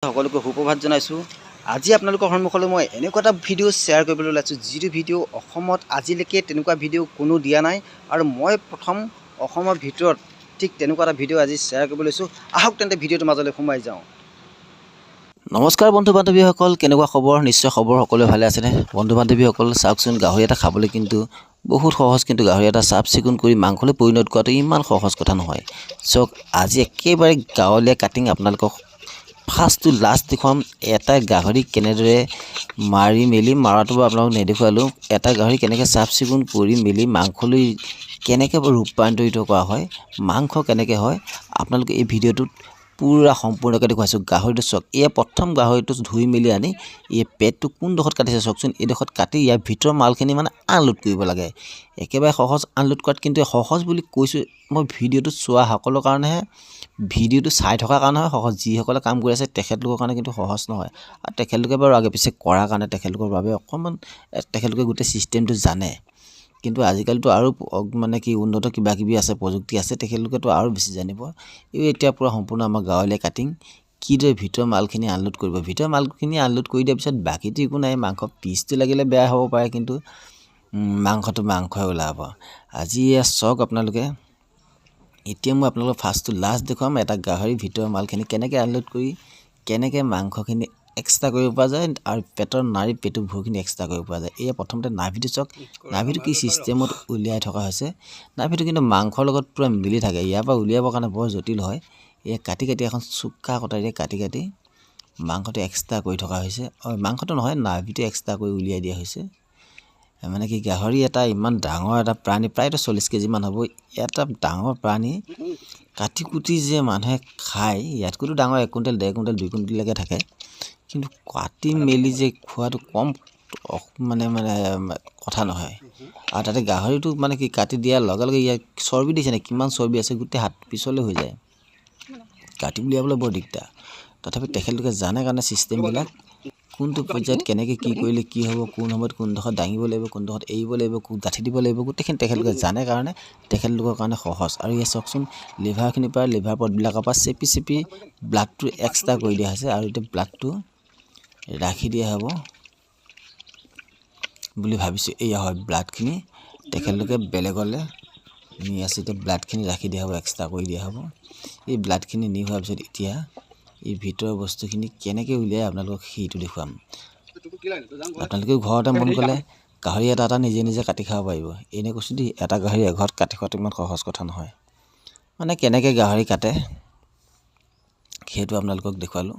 সকলোকে সুপ্ৰভাত জনাইছোঁ। আজি আপোনালোকৰ সন্মুখলৈ মই এনেকুৱা এটা ভিডিঅ' শ্বেয়াৰ কৰিবলৈ ওলাইছোঁ যিটো ভিডিঅ' অসমত আজিলৈকে তেনেকুৱা ভিডিঅ' কোনো দিয়া নাই আৰু মই প্ৰথম অসমৰ ভিতৰত ঠিক তেনেকুৱা এটা ভিডিঅ' আজি শ্বেয়াৰ কৰিব লৈছোঁ। আহক তেন্তে ভিডিঅ'টোৰ মাজলৈ সোমাই যাওঁ। নমস্কাৰ বন্ধু বান্ধৱীসকল, কেনেকুৱা খবৰ? নিশ্চয় খবৰ সকলোৱে ভালে আছেনে? বন্ধু বান্ধৱীসকল চাওকচোন, গাহৰি এটা খাবলৈ কিন্তু বহুত সহজ, কিন্তু গাহৰি এটা চাফ চিকুণ কৰি মাংসলৈ পৰিণত কৰাটো ইমান সহজ কথা নহয়। চাওক, আজি একেবাৰে গাঁৱলীয়া কাটিং আপোনালোকক ফাৰ্ষ্ট টু লাষ্ট দেখুৱাম। এটা গাহৰি কেনেদৰে মাৰি মেলি, মাৰাটো আপোনালোকক নেদেখুৱালোঁ, এটা গাহৰি কেনেকৈ চাফ চিকুণ কৰি মেলি মাংসলৈ কেনেকৈ ৰূপান্তৰিত কৰা হয়, মাংস কেনেকৈ হয়, আপোনালোকে এই ভিডিঅ'টোত পুৰা সম্পূৰ্ণকৈ দেখুৱাইছোঁ। গাহৰিটো চাওক, এয়া প্ৰথম গাহৰিটো ধুই মেলি আনি এই পেটটো কোনডোখৰত কাটিছে চাওকচোন। এইডোখৰত কাটি ইয়াৰ ভিতৰৰ মালখিনি মানে আনলোড কৰিব লাগে। একেবাৰে সহজ আনলোড কৰাত, কিন্তু সহজ বুলি কৈছোঁ মই ভিডিঅ'টো চোৱা সকলৰ কাৰণেহে, ভিডিঅ'টো চাই থকাৰ কাৰণেহে সহজ। যিসকলে কাম কৰি আছে তেখেতলোকৰ কাৰণে কিন্তু সহজ নহয়, আৰু তেখেতলোকে বাৰু আগে পিছে কৰাৰ কাৰণে তেখেতলোকৰ বাবে অকণমান তেখেতলোকে গোটেই ছিষ্টেমটো জানে। কিন্তু আজিকালিতো আৰু মানে কি উন্নত কিবা কিবি আছে, প্ৰযুক্তি আছে, তেখেতলোকেতো আৰু বেছি জানিব। এই এতিয়া পূৰা সম্পূৰ্ণ আমাৰ গাঁৱলীয়া কাটিং, কিদৰে ভিতৰৰ মালখিনি আনলোড কৰিব। ভিতৰৰ মালখিনি আনলোড কৰি দিয়াৰ পিছত বাকীটো একো নাই, মাংস পিচটো লাগিলে বেয়া হ'ব পাৰে, কিন্তু মাংসটো মাংসই ওলাব। আজি চাওক আপোনালোকে, এতিয়া মই আপোনালোকক ফাৰ্ষ্ট টু লাষ্ট দেখুৱাম এটা গাহৰি ভিতৰৰ মালখিনি কেনেকৈ আনলোড কৰি কেনেকৈ মাংসখিনি এক্সট্ৰা কৰিব পৰা যায়, আৰু পেটৰ নাড়ী পেটু ভুৰখিনি এক্সট্ৰা কৰিব পৰা যায়। এয়া প্ৰথমতে নাভিটো চাওক, নাভিটো কি ছিষ্টেমত উলিয়াই থকা হৈছে। নাভিটো কিন্তু মাংসৰ লগত পূৰা মিলি থাকে। ইয়াৰ পৰা উলিয়াবৰ কাৰণে বৰ জটিল হয়। এয়া কাটি কাটি এখন চোকা কটাৰীৰে কাটি কাটি মাংসটো এক্সট্ৰা কৰি থকা হৈছে। মাংসটো নহয়, নাভিটো এক্সট্ৰা কৰি উলিয়াই দিয়া হৈছে। মানে কি, গাহৰি এটা ইমান ডাঙৰ এটা প্ৰাণী, প্ৰায়তো 40 কেজিমান হ'ব। এটা ডাঙৰ প্ৰাণী কাটি কুটি যে মানুহে খায়, ইয়াতকৈতো ডাঙৰ 1 কুইণ্টেল 1.5 কুইণ্টেল 2 কুইণ্টেললৈকে থাকে। কিন্তু কাটি মেলি যে খোৱাটো কম মানে কথা নহয়। আৰু তাতে গাহৰিটো মানে কি, কাটি দিয়াৰ লগে লগে ইয়াত চৰ্বি দিছে নে, কিমান চৰ্বি আছে, গোটেই হাত পিছলৈ হৈ যায়। কাটি উলিয়াবলৈ বৰ দিগদাৰ। তথাপি তেখেতলোকে জানে কাৰণে ছিষ্টেমবিলাক কোনটো পৰ্যায়ত কেনেকৈ কি কৰিলে কি হ'ব, কোন সময়ত কোনডোখৰত দাঙিব লাগিব, কোনডোখৰত এৰিব লাগিব, গাঁঠি দিব লাগিব, গোটেইখিনি তেখেতলোকে জানে কাৰণে তেখেতলোকৰ কাৰণে সহজ। আৰু ইয়াত চাওকচোন, লিভাৰখিনিৰ পৰা, লিভাৰ পদবিলাকৰ পৰা চেপি চেপি ব্লাডটো এক্সট্ৰা কৰি দিয়া হৈছে, আৰু এতিয়া ব্লাডটো ৰাখি দিয়া হ'ব বুলি ভাবিছোঁ। এয়া হয় ব্লাডখিনি, তেখেতলোকে বেলেগলৈ নি আছে, এতিয়া ব্লাডখিনি ৰাখি দিয়া হ'ব, এক্সট্ৰা কৰি দিয়া হ'ব। এই ব্লাডখিনি নি হোৱাৰ পিছত এতিয়া এই ভিতৰৰ বস্তুখিনি কেনেকৈ উলিয়াই আপোনালোকক সেইটো দেখুৱাম। আপোনালোকেও ঘৰতে মন গ'লে গাহৰি এটা এটা নিজে নিজে কাটি খাব পাৰিব। এনেই কৈছোঁ দেই, এটা গাহৰি এঘৰত কাটি খোৱাটো ইমান সহজ কথা নহয়। মানে কেনেকৈ গাহৰি কাটে সেইটো আপোনালোকক দেখুৱালোঁ।